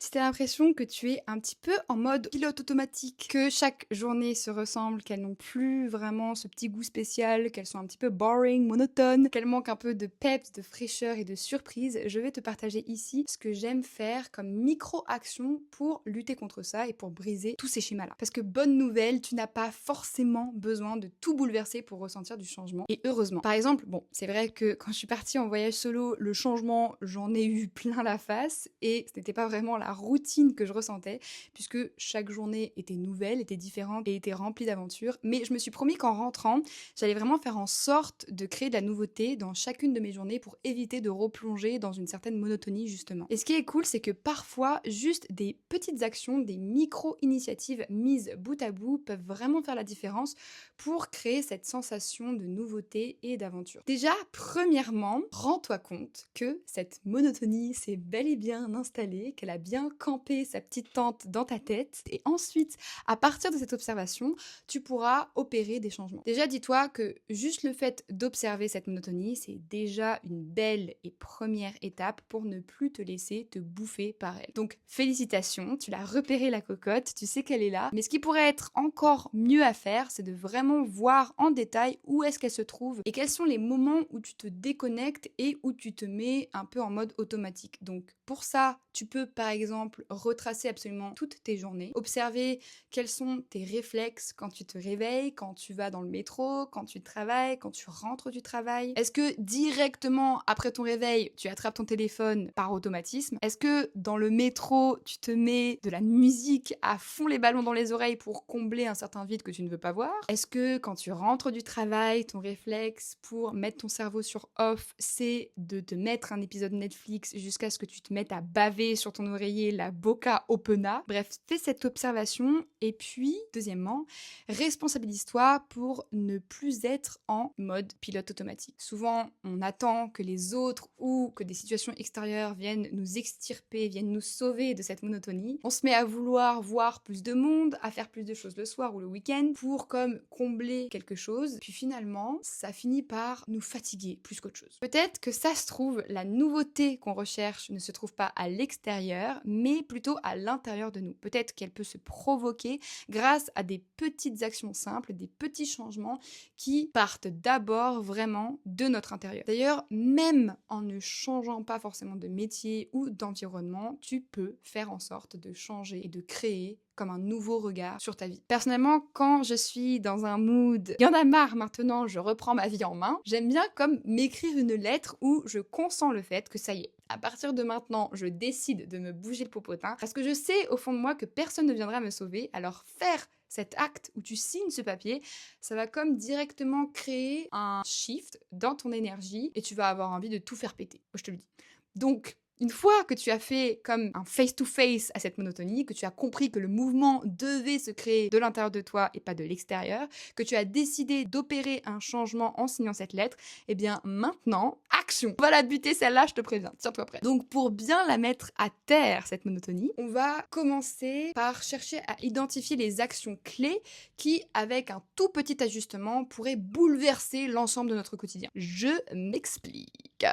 Si t'as l'impression que tu es un petit peu en mode pilote automatique, que chaque journée se ressemble, qu'elles n'ont plus vraiment ce petit goût spécial, qu'elles sont un petit peu boring, monotones, qu'elles manquent un peu de peps, de fraîcheur et de surprise, je vais te partager ici ce que j'aime faire comme micro-action pour lutter contre ça et pour briser tous ces schémas-là. Parce que bonne nouvelle, tu n'as pas forcément besoin de tout bouleverser pour ressentir du changement. Et heureusement. Par exemple, bon, c'est vrai que quand je suis partie en voyage solo, le changement, j'en ai eu plein la face et ce n'était pas vraiment la routine que je ressentais, puisque chaque journée était nouvelle, était différente et était remplie d'aventures. Mais je me suis promis qu'en rentrant, j'allais vraiment faire en sorte de créer de la nouveauté dans chacune de mes journées pour éviter de replonger dans une certaine monotonie, justement. Et ce qui est cool, c'est que parfois, juste des petites actions, des micro-initiatives mises bout à bout peuvent vraiment faire la différence pour créer cette sensation de nouveauté et d'aventure. Déjà, premièrement, rends-toi compte que cette monotonie s'est bel et bien installée, qu'elle a bien campé sa petite tente dans ta tête. Et ensuite, à partir de cette observation, tu pourras opérer des changements. Déjà, dis-toi que juste le fait d'observer cette monotonie, c'est déjà une belle et première étape pour ne plus te laisser te bouffer par elle. Donc, félicitations, tu l'as repéré la cocotte, tu sais qu'elle est là. Mais ce qui pourrait être encore mieux à faire, c'est de vraiment voir en détail où est-ce qu'elle se trouve et quels sont les moments où tu te déconnectes et où tu te mets un peu en mode automatique. Donc, pour ça, tu peux par exemple retracer absolument toutes tes journées, observer quels sont tes réflexes quand tu te réveilles, quand tu vas dans le métro, quand tu travailles, quand tu rentres du travail. Est-ce que directement après ton réveil, tu attrapes ton téléphone par automatisme? Est-ce que dans le métro, tu te mets de la musique à fond les ballons dans les oreilles pour combler un certain vide que tu ne veux pas voir? Est-ce que quand tu rentres du travail, ton réflexe pour mettre ton cerveau sur off, c'est de te mettre un épisode Netflix jusqu'à ce que tu te mettes à baver sur ton oreiller la boca opena? Bref, fais cette observation et puis, deuxièmement, responsabilise-toi pour ne plus être en mode pilote automatique. Souvent, on attend que les autres ou que des situations extérieures viennent nous extirper, viennent nous sauver de cette monotonie. On se met à vouloir voir plus de monde, à faire plus de choses le soir ou le week-end pour comme combler quelque chose. Puis finalement, ça finit par nous fatiguer plus qu'autre chose. Peut-être que ça se trouve, la nouveauté qu'on recherche ne se trouve pas à l'extérieur, mais plutôt à l'intérieur de nous. Peut-être qu'elle peut se provoquer grâce à des petites actions simples, des petits changements qui partent d'abord vraiment de notre intérieur. D'ailleurs, même en ne changeant pas forcément de métier ou d'environnement, tu peux faire en sorte de changer et de créer comme un nouveau regard sur ta vie. Personnellement, quand je suis dans un mood, il y en a marre maintenant, je reprends ma vie en main, j'aime bien comme m'écrire une lettre où je consens le fait que ça y est, à partir de maintenant, je décide de me bouger le popotin parce que je sais au fond de moi que personne ne viendra me sauver, alors faire cet acte où tu signes ce papier, ça va comme directement créer un shift dans ton énergie et tu vas avoir envie de tout faire péter, je te le dis. Donc, une fois que tu as fait comme un face-to-face à cette monotonie, que tu as compris que le mouvement devait se créer de l'intérieur de toi et pas de l'extérieur, que tu as décidé d'opérer un changement en signant cette lettre, eh bien maintenant, action! On va la buter celle-là, je te préviens, tiens-toi prêt. Donc pour bien la mettre à terre, cette monotonie, on va commencer par chercher à identifier les actions clés qui, avec un tout petit ajustement, pourraient bouleverser l'ensemble de notre quotidien. Je m'explique.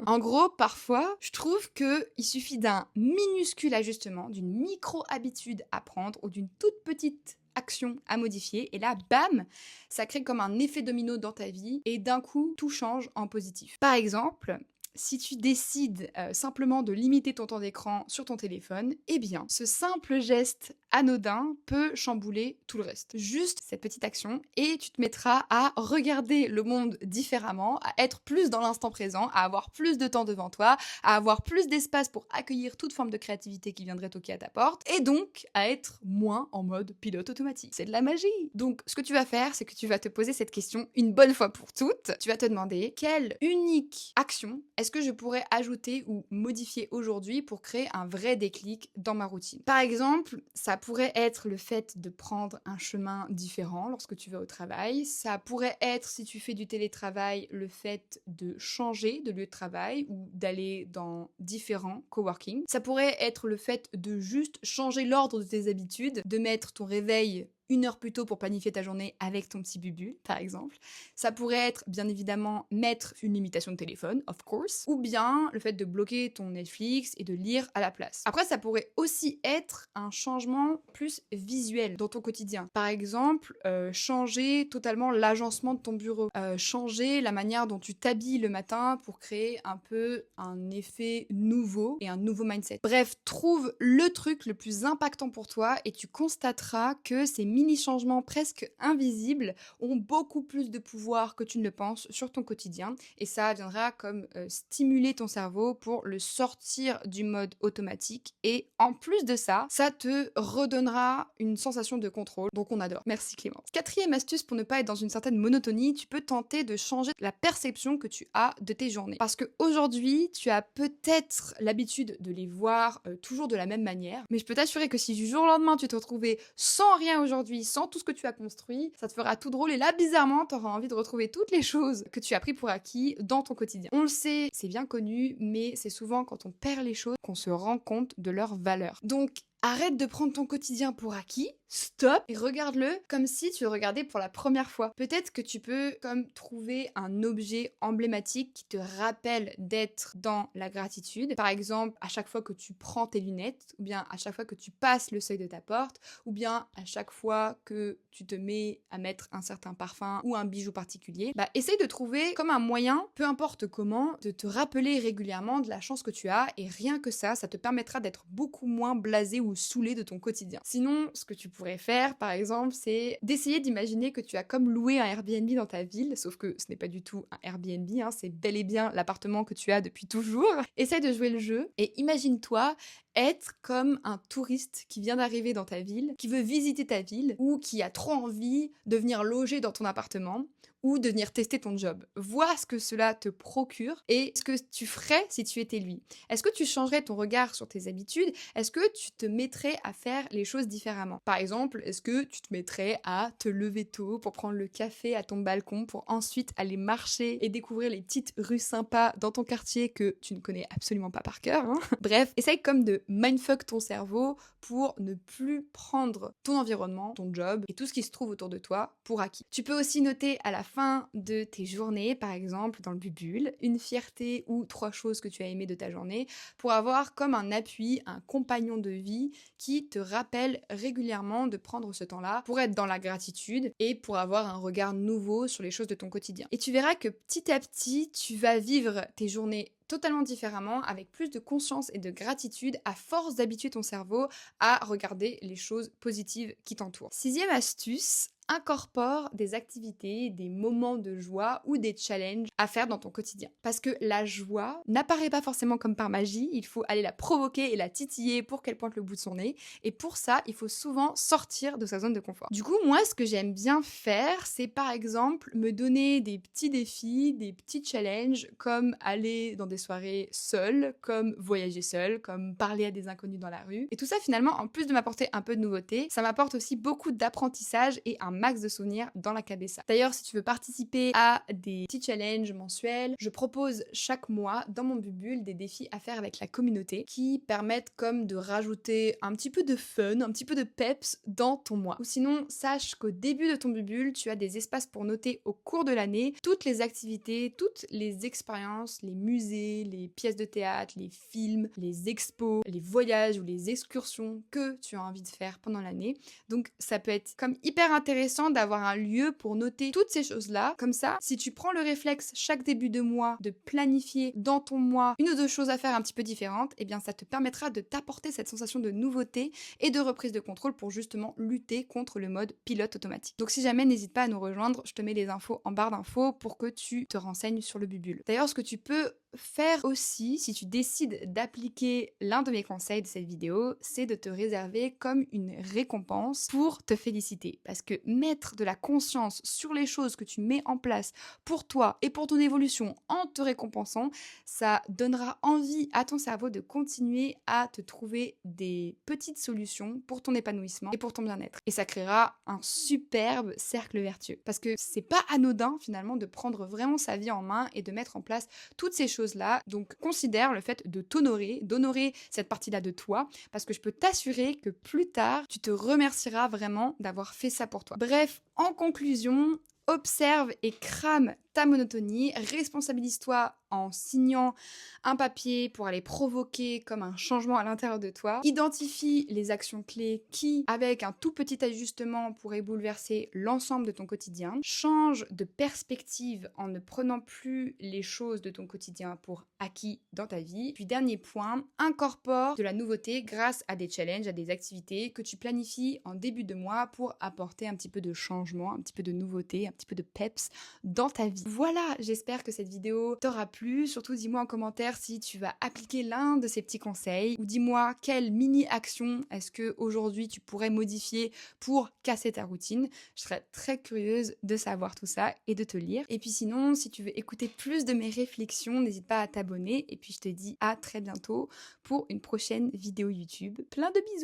En gros, parfois, je trouve qu'il suffit d'un minuscule ajustement, d'une micro-habitude à prendre ou d'une toute petite action à modifier et là, bam, ça crée comme un effet domino dans ta vie et d'un coup, tout change en positif. Par exemple, si tu décides simplement de limiter ton temps d'écran sur ton téléphone, eh bien, ce simple geste anodin peut chambouler tout le reste. Juste cette petite action et tu te mettras à regarder le monde différemment, à être plus dans l'instant présent, à avoir plus de temps devant toi, à avoir plus d'espace pour accueillir toute forme de créativité qui viendrait toquer à ta porte et donc à être moins en mode pilote automatique. C'est de la magie! Donc, ce que tu vas faire, c'est que tu vas te poser cette question une bonne fois pour toutes. Tu vas te demander quelle unique action est-ce que je pourrais ajouter ou modifier aujourd'hui pour créer un vrai déclic dans ma routine. Par exemple, ça pourrait être le fait de prendre un chemin différent lorsque tu vas au travail. Ça pourrait être, si tu fais du télétravail, le fait de changer de lieu de travail ou d'aller dans différents coworking. Ça pourrait être le fait de juste changer l'ordre de tes habitudes, de mettre ton réveil 1 heure plus tôt pour planifier ta journée avec ton petit bubule, par exemple. Ça pourrait être, bien évidemment, mettre une limitation de téléphone, of course, ou bien le fait de bloquer ton Netflix et de lire à la place. Après, ça pourrait aussi être un changement plus visuel dans ton quotidien. Par exemple, changer totalement l'agencement de ton bureau, changer la manière dont tu t'habilles le matin pour créer un peu un effet nouveau et un nouveau mindset. Bref, trouve le truc le plus impactant pour toi et tu constateras que ces mini-changements presque invisibles ont beaucoup plus de pouvoir que tu ne le penses sur ton quotidien et ça viendra comme stimuler ton cerveau pour le sortir du mode automatique et en plus de ça, ça te redonnera une sensation de contrôle, donc on adore. Merci Clémence. 4e astuce pour ne pas être dans une certaine monotonie, tu peux tenter de changer la perception que tu as de tes journées. Parce qu'aujourd'hui, tu as peut-être l'habitude de les voir toujours de la même manière, mais je peux t'assurer que si du jour au lendemain tu te retrouvais sans rien aujourd'hui, sans tout ce que tu as construit, ça te fera tout drôle et là bizarrement tu auras envie de retrouver toutes les choses que tu as pris pour acquis dans ton quotidien. On le sait, c'est bien connu, mais c'est souvent quand on perd les choses qu'on se rend compte de leur valeur. Donc arrête de prendre ton quotidien pour acquis, stop et regarde-le comme si tu le regardais pour la première fois. Peut-être que tu peux comme trouver un objet emblématique qui te rappelle d'être dans la gratitude. Par exemple, à chaque fois que tu prends tes lunettes, ou bien à chaque fois que tu passes le seuil de ta porte, ou bien à chaque fois que tu te mets à mettre un certain parfum ou un bijou particulier, essaye de trouver comme un moyen, peu importe comment, de te rappeler régulièrement de la chance que tu as et rien que ça te permettra d'être beaucoup moins blasé ou saoulé de ton quotidien. Sinon, ce que tu pourrais faire, par exemple, c'est d'essayer d'imaginer que tu as comme loué un Airbnb dans ta ville, sauf que ce n'est pas du tout un Airbnb, c'est bel et bien l'appartement que tu as depuis toujours. Essaye de jouer le jeu et imagine-toi être comme un touriste qui vient d'arriver dans ta ville, qui veut visiter ta ville ou qui a trop envie de venir loger dans ton appartement ou de venir tester ton job. Vois ce que cela te procure et ce que tu ferais si tu étais lui. Est-ce que tu changerais ton regard sur tes habitudes? Est-ce que tu te mettrais à faire les choses différemment? Par exemple, est-ce que tu te mettrais à te lever tôt pour prendre le café à ton balcon pour ensuite aller marcher et découvrir les petites rues sympas dans ton quartier que tu ne connais absolument pas par cœur, Bref, essaye comme de mindfuck ton cerveau pour ne plus prendre ton environnement, ton job et tout ce qui se trouve autour de toi pour acquis. Tu peux aussi noter à la fin de tes journées, par exemple dans le bubule, une fierté ou 3 choses que tu as aimées de ta journée pour avoir comme un appui, un compagnon de vie qui te rappelle régulièrement de prendre ce temps-là pour être dans la gratitude et pour avoir un regard nouveau sur les choses de ton quotidien. Et tu verras que petit à petit, tu vas vivre tes journées totalement différemment, avec plus de conscience et de gratitude à force d'habituer ton cerveau à regarder les choses positives qui t'entourent. 6e astuce, incorpore des activités, des moments de joie ou des challenges à faire dans ton quotidien. Parce que la joie n'apparaît pas forcément comme par magie, il faut aller la provoquer et la titiller pour qu'elle pointe le bout de son nez. Et pour ça, il faut souvent sortir de sa zone de confort. Du coup, moi, ce que j'aime bien faire, c'est par exemple me donner des petits défis, des petits challenges, comme aller dans des soirées seule, comme voyager seule, comme parler à des inconnus dans la rue. Et tout ça, finalement, en plus de m'apporter un peu de nouveauté, ça m'apporte aussi beaucoup d'apprentissage et un max de souvenirs dans la cabessa. D'ailleurs, si tu veux participer à des petits challenges mensuels, je propose chaque mois dans mon bubule des défis à faire avec la communauté qui permettent comme de rajouter un petit peu de fun, un petit peu de peps dans ton mois. Ou sinon, sache qu'au début de ton bubule, tu as des espaces pour noter au cours de l'année toutes les activités, toutes les expériences, les musées, les pièces de théâtre, les films, les expos, les voyages ou les excursions que tu as envie de faire pendant l'année. Donc ça peut être comme hyper intéressant d'avoir un lieu pour noter toutes ces choses-là. Comme ça, si tu prends le réflexe chaque début de mois de planifier dans ton mois 1 ou 2 choses à faire un petit peu différentes, eh bien ça te permettra de t'apporter cette sensation de nouveauté et de reprise de contrôle pour justement lutter contre le mode pilote automatique. Donc si jamais, n'hésite pas à nous rejoindre, je te mets les infos en barre d'infos pour que tu te renseignes sur le bubule. D'ailleurs, ce que tu peux faire aussi, si tu décides d'appliquer l'un de mes conseils de cette vidéo, c'est de te réserver comme une récompense pour te féliciter. Parce que mettre de la conscience sur les choses que tu mets en place pour toi et pour ton évolution en te récompensant, ça donnera envie à ton cerveau de continuer à te trouver des petites solutions pour ton épanouissement et pour ton bien-être. Et ça créera un superbe cercle vertueux. Parce que c'est pas anodin finalement de prendre vraiment sa vie en main et de mettre en place toutes ces choses choses-là. Donc considère le fait de t'honorer, d'honorer cette partie-là de toi, parce que je peux t'assurer que plus tard, tu te remercieras vraiment d'avoir fait ça pour toi. Bref, en conclusion, observe et crame ta monotonie, responsabilise-toi en signant un papier pour aller provoquer comme un changement à l'intérieur de toi. Identifie les actions clés qui, avec un tout petit ajustement, pourraient bouleverser l'ensemble de ton quotidien. Change de perspective en ne prenant plus les choses de ton quotidien pour acquis dans ta vie. Puis dernier point, incorpore de la nouveauté grâce à des challenges, à des activités que tu planifies en début de mois pour apporter un petit peu de changement, un petit peu de nouveauté, un petit peu de peps dans ta vie. Voilà, j'espère que cette vidéo t'aura plu. Surtout, dis-moi en commentaire si tu vas appliquer l'un de ces petits conseils ou dis-moi quelle mini-action est-ce que aujourd'hui tu pourrais modifier pour casser ta routine. Je serais très curieuse de savoir tout ça et de te lire. Et puis sinon, si tu veux écouter plus de mes réflexions, n'hésite pas à t'abonner et puis je te dis à très bientôt pour une prochaine vidéo YouTube. Plein de bisous!